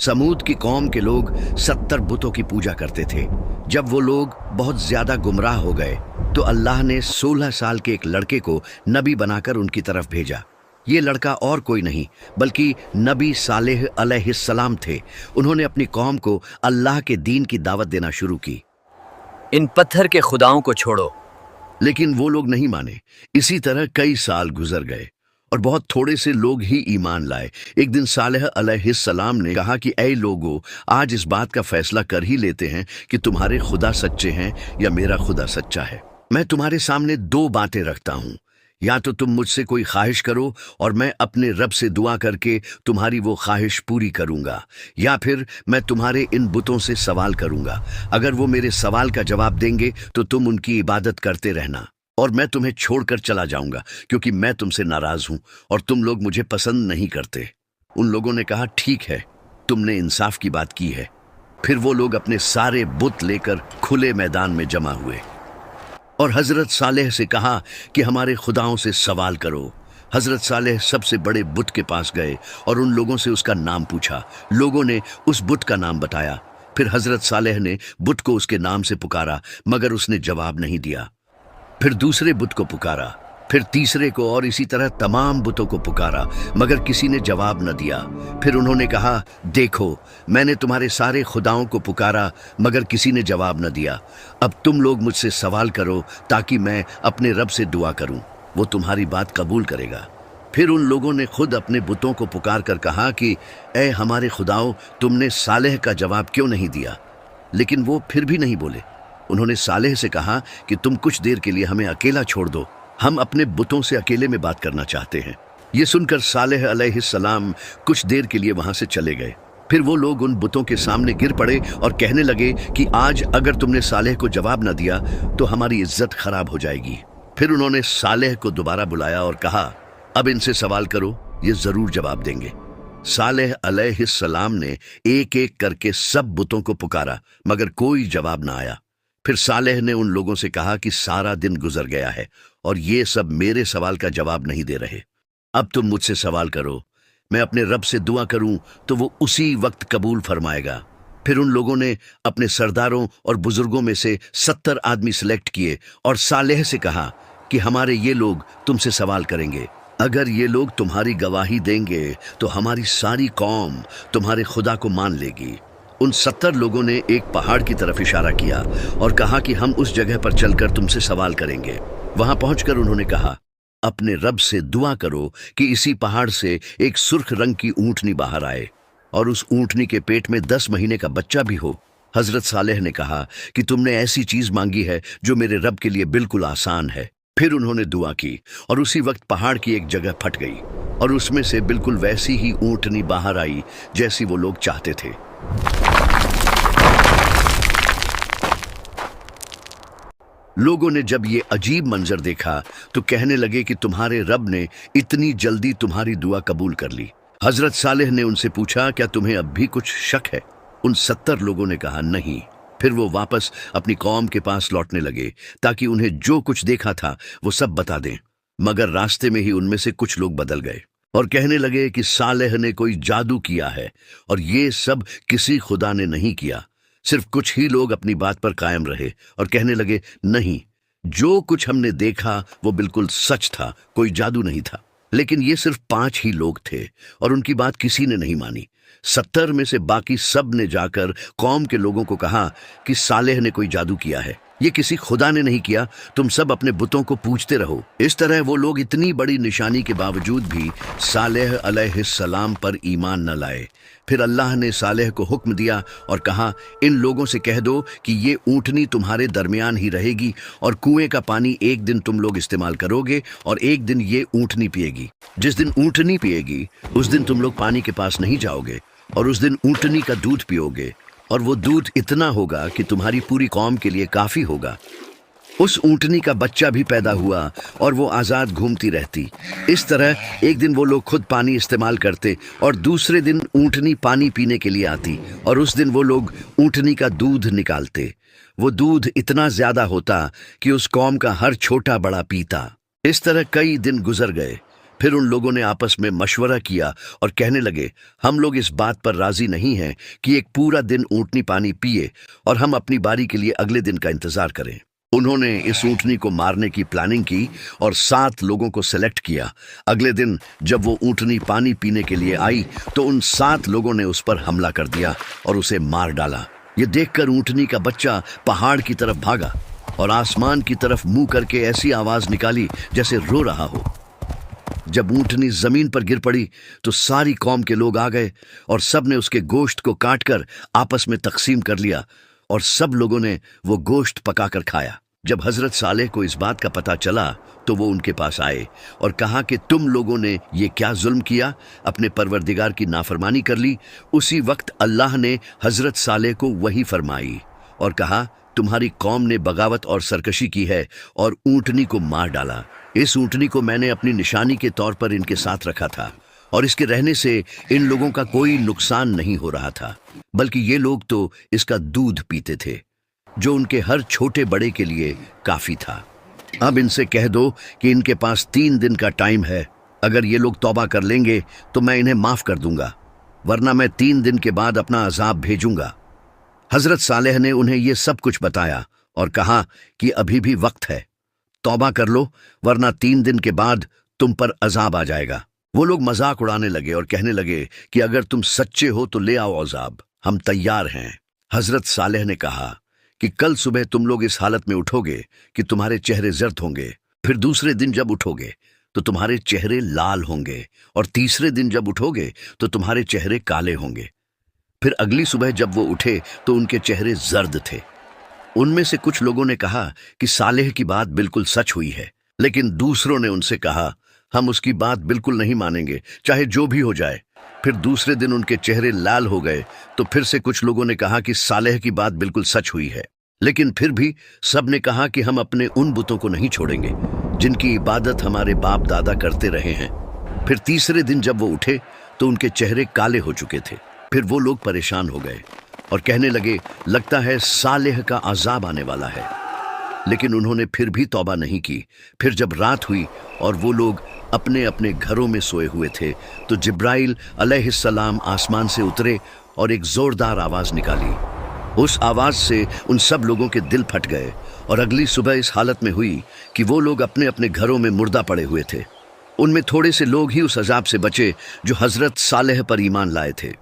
समूद की कौम के लोग 70 बुतों की पूजा करते थे। जब वो लोग बहुत ज्यादा गुमराह हो गए तो अल्लाह ने 16 साल के एक लड़के को नबी बनाकर उनकी तरफ भेजा। ये लड़का और कोई नहीं बल्कि नबी सालेह अलैहिस्सलाम थे। उन्होंने अपनी कौम को अल्लाह के दीन की दावत देना शुरू की। इन पत्थर के खुदाओं को छोड़ो। लेकिन वो लोग नहीं माने। इसी तरह कई साल गुजर गए और बहुत थोड़े से लोग ही ईमान लाए। एक दिन सालेह अलैहिस्सलाम ने कहा कि ऐ लोगो, आज इस बात का फैसला कर ही लेते हैं कि तुम्हारे खुदा सच्चे हैं या मेरा खुदा सच्चा है। मैं तुम्हारे सामने दो बातें रखता हूँ, या तो तुम मुझसे कोई ख्वाहिश करो और मैं अपने रब से दुआ करके तुम्हारी वो ख्वाहिश पूरी करूंगा, या फिर मैं तुम्हारे इन बुतों से सवाल करूंगा। अगर वो मेरे सवाल का जवाब देंगे तो तुम उनकी इबादत करते रहना और मैं तुम्हें छोड़कर चला जाऊंगा, क्योंकि मैं तुमसे नाराज हूं और तुम लोग मुझे पसंद नहीं करते। उन लोगों ने कहा, ठीक है, तुमने इंसाफ की बात की है। फिर वो लोग अपने सारे बुत लेकर खुले मैदान में जमा हुए और हजरत सालेह से कहा कि हमारे खुदाओं से सवाल करो। हजरत सालेह सबसे बड़े बुत के पास गए और उन लोगों से उसका नाम पूछा। लोगों ने उस बुत का नाम बताया। फिर हजरत सालेह ने बुत को उसके नाम से पुकारा, मगर उसने जवाब नहीं दिया। फिर दूसरे बुत को पुकारा, फिर तीसरे को, और इसी तरह तमाम बुतों को पुकारा, मगर किसी ने जवाब न दिया। फिर उन्होंने कहा, देखो, मैंने तुम्हारे सारे खुदाओं को पुकारा मगर किसी ने जवाब न दिया। अब तुम लोग मुझसे सवाल करो ताकि मैं अपने रब से दुआ करूं, वो तुम्हारी बात कबूल करेगा। फिर उन लोगों ने खुद अपने बुतों को पुकार कर कहा कि ऐ हमारे खुदाओं, तुमने सालेह का जवाब क्यों नहीं दिया? लेकिन वो फिर भी नहीं बोले। उन्होंने सालेह से कहा कि तुम कुछ देर के लिए हमें अकेला छोड़ दो, हम अपने बुतों से अकेले में बात करना चाहते हैं। ये सुनकर सालेह अलैहिस्सलाम कुछ देर के लिए वहां से चले गए। फिर वो लोग उन बुतों के सामने गिर पड़े और कहने लगे कि आज अगर तुमने सालेह को जवाब न दिया तो हमारी इज्जत खराब हो जाएगी। फिर उन्होंने सालेह को दोबारा बुलाया और कहा, अब इनसे सवाल करो, ये जरूर जवाब देंगे। सालेह अलैहिस्सलाम ने एक एक करके सब बुतों को पुकारा, मगर कोई जवाब न आया। फिर सालेह ने उन लोगों से कहा कि सारा दिन गुजर गया है और ये सब मेरे सवाल का जवाब नहीं दे रहे। अब तुम मुझसे सवाल करो, मैं अपने रब से दुआ करूं तो वो उसी वक्त कबूल फरमाएगा। फिर उन लोगों ने अपने सरदारों और बुजुर्गों में से 70 आदमी सिलेक्ट किए और सालेह से कहा कि हमारे ये लोग तुमसे सवाल करेंगे। अगर ये लोग तुम्हारी गवाही देंगे तो हमारी सारी कौम तुम्हारे खुदा को मान लेगी। उन 70 लोगों ने एक पहाड़ की तरफ इशारा किया और कहा कि हम उस जगह पर चलकर तुमसे सवाल करेंगे। वहां पहुंचकर उन्होंने कहा, अपने रब से दुआ करो कि इसी पहाड़ से एक सुर्ख रंग की ऊंटनी बाहर आए और उस ऊंटनी के पेट में 10 महीने का बच्चा भी हो। हजरत सालेह ने कहा कि तुमने ऐसी चीज मांगी है जो मेरे रब के लिए बिल्कुल आसान है। फिर उन्होंने दुआ की और उसी वक्त पहाड़ की एक जगह फट गई और उसमें से बिल्कुल वैसी ही ऊंटनी बाहर आई जैसी वो लोग चाहते थे। लोगों ने जब ये अजीब मंजर देखा तो कहने लगे कि तुम्हारे रब ने इतनी जल्दी तुम्हारी दुआ कबूल कर ली। हजरत सालेह ने उनसे पूछा, क्या तुम्हें अब भी कुछ शक है? उन 70 लोगों ने कहा, नहीं। फिर वो वापस अपनी कौम के पास लौटने लगे ताकि उन्हें जो कुछ देखा था वो सब बता दें, मगर रास्ते में ही उनमें से कुछ लोग बदल गए और कहने लगे कि सालेह ने कोई जादू किया है, और ये सब किसी खुदा ने नहीं किया। सिर्फ कुछ ही लोग अपनी बात पर कायम रहे और कहने लगे, नहीं, जो कुछ हमने देखा वो बिल्कुल सच था, कोई जादू नहीं था। लेकिन ये सिर्फ 5 ही लोग थे और उनकी बात किसी ने नहीं मानी। 70 में से बाकी सब ने जाकर कौम के लोगों को कहा कि सालेह ने कोई जादू किया है, ये किसी खुदा ने नहीं किया, तुम सब अपने बुतों को पूजते रहो। इस तरह वो लोग इतनी बड़ी निशानी के बावजूद भी सालेह अलैहिस्सलाम पर ईमान न लाए। फिर अल्लाह ने सालेह को हुक्म दिया और कहा, इन लोगों से कह दो कि ये ऊंटनी तुम्हारे दरमियान ही रहेगी और कुएं का पानी एक दिन तुम लोग इस्तेमाल करोगे और एक दिन ये ऊंटनी पिएगी। जिस दिन ऊंटनी पिएगी उस दिन तुम लोग पानी के पास नहीं जाओगे और उस दिन ऊंटनी का दूध पियोगे, और वो दूध इतना होगा कि तुम्हारी पूरी कौम के लिए काफी होगा। उस ऊंटनी का बच्चा भी पैदा हुआ और वो आज़ाद घूमती रहती। इस तरह एक दिन वो लोग खुद पानी इस्तेमाल करते और दूसरे दिन ऊंटनी पानी पीने के लिए आती और उस दिन वो लोग ऊंटनी का दूध निकालते। वो दूध इतना ज्यादा होता कि उस कौम का हर छोटा बड़ा पीता। इस तरह कई दिन गुजर गए। फिर उन लोगों ने आपस में मशवरा किया और कहने लगे, हम लोग इस बात पर राजी नहीं हैं कि एक पूरा दिन ऊँटनी पानी पिए और हम अपनी बारी के लिए अगले दिन का इंतजार करें। उन्होंने इस ऊँटनी को मारने की प्लानिंग की और 7 लोगों को सेलेक्ट किया। अगले दिन जब वो ऊँटनी पानी पीने के लिए आई तो उन 7 लोगों ने उस पर हमला कर दिया और उसे मार डाला। ये देखकर ऊँटनी का बच्चा पहाड़ की तरफ भागा और आसमान की तरफ मुंह करके ऐसी आवाज निकाली जैसे रो रहा हो। जब ऊँटनी जमीन पर गिर पड़ी तो सारी कौम के लोग आ गए और सब ने उसके गोश्त को काटकर आपस में तकसीम कर लिया और सब लोगों ने वो गोश्त पकाकर खाया। जब हजरत सालेह को इस बात का पता चला तो वो उनके पास आए और कहा कि तुम लोगों ने ये क्या जुल्म किया, अपने परवरदिगार की नाफरमानी कर ली। उसी वक्त अल्लाह ने हजरत सालेह को वही फरमाई और कहा, तुम्हारी कौम ने बगावत और सरकशी की है और ऊँटनी को मार डाला। इस ऊँटनी को मैंने अपनी निशानी के तौर पर इनके साथ रखा था और इसके रहने से इन लोगों का कोई नुकसान नहीं हो रहा था, बल्कि ये लोग तो इसका दूध पीते थे जो उनके हर छोटे बड़े के लिए काफी था। अब इनसे कह दो कि इनके पास 3 दिन का टाइम है। अगर ये लोग तौबा कर लेंगे तो मैं इन्हें माफ कर दूंगा, वरना मैं 3 दिन के बाद अपना अजाब भेजूंगा। हजरत सालेह ने उन्हें ये सब कुछ बताया और कहा कि अभी भी वक्त है, तौबा कर लो, वरना 3 दिन के बाद तुम पर अजाब आ जाएगा। वो लोग मजाक उड़ाने लगे और कहने लगे कि अगर तुम सच्चे हो तो ले आओ अजाब, हम तैयार हैं। हजरत सालेह ने कहा कि कल सुबह तुम लोग इस हालत में उठोगे कि तुम्हारे चेहरे जर्द होंगे, फिर दूसरे दिन जब उठोगे तो तुम्हारे चेहरे लाल होंगे और तीसरे दिन जब उठोगे तो तुम्हारे चेहरे काले होंगे। फिर अगली सुबह जब वो उठे तो उनके चेहरे जर्द थे। उनमें से कुछ लोगों ने कहा कि सालेह की बात बिल्कुल सच हुई है, लेकिन दूसरों ने उनसे कहा, हम उसकी बात बिल्कुल नहीं मानेंगे, चाहे जो भी हो जाए। फिर दूसरे दिन उनके चेहरे लाल हो गए तो फिर से कुछ लोगों ने कहा कि सालेह की बात बिल्कुल सच हुई है, लेकिन फिर भी सब ने कहा कि हम अपने उन बुतों को नहीं छोड़ेंगे जिनकी इबादत हमारे बाप दादा करते रहे हैं। फिर तीसरे दिन जब वो उठे तो उनके चेहरे काले हो चुके थे। फिर वो लोग परेशान हो गए और कहने लगे, लगता है सालेह का अजाब आने वाला है, लेकिन उन्होंने फिर भी तौबा नहीं की। फिर जब रात हुई और वो लोग अपने अपने घरों में सोए हुए थे तो जिब्राइल अलैहिस्सलाम आसमान से उतरे और एक जोरदार आवाज निकाली। उस आवाज से उन सब लोगों के दिल फट गए और अगली सुबह इस हालत में हुई कि वो लोग अपने अपने घरों में मुर्दा पड़े हुए थे। उनमें थोड़े से लोग ही उस अजाब से बचे जो हजरत सालेह पर ईमान लाए थे।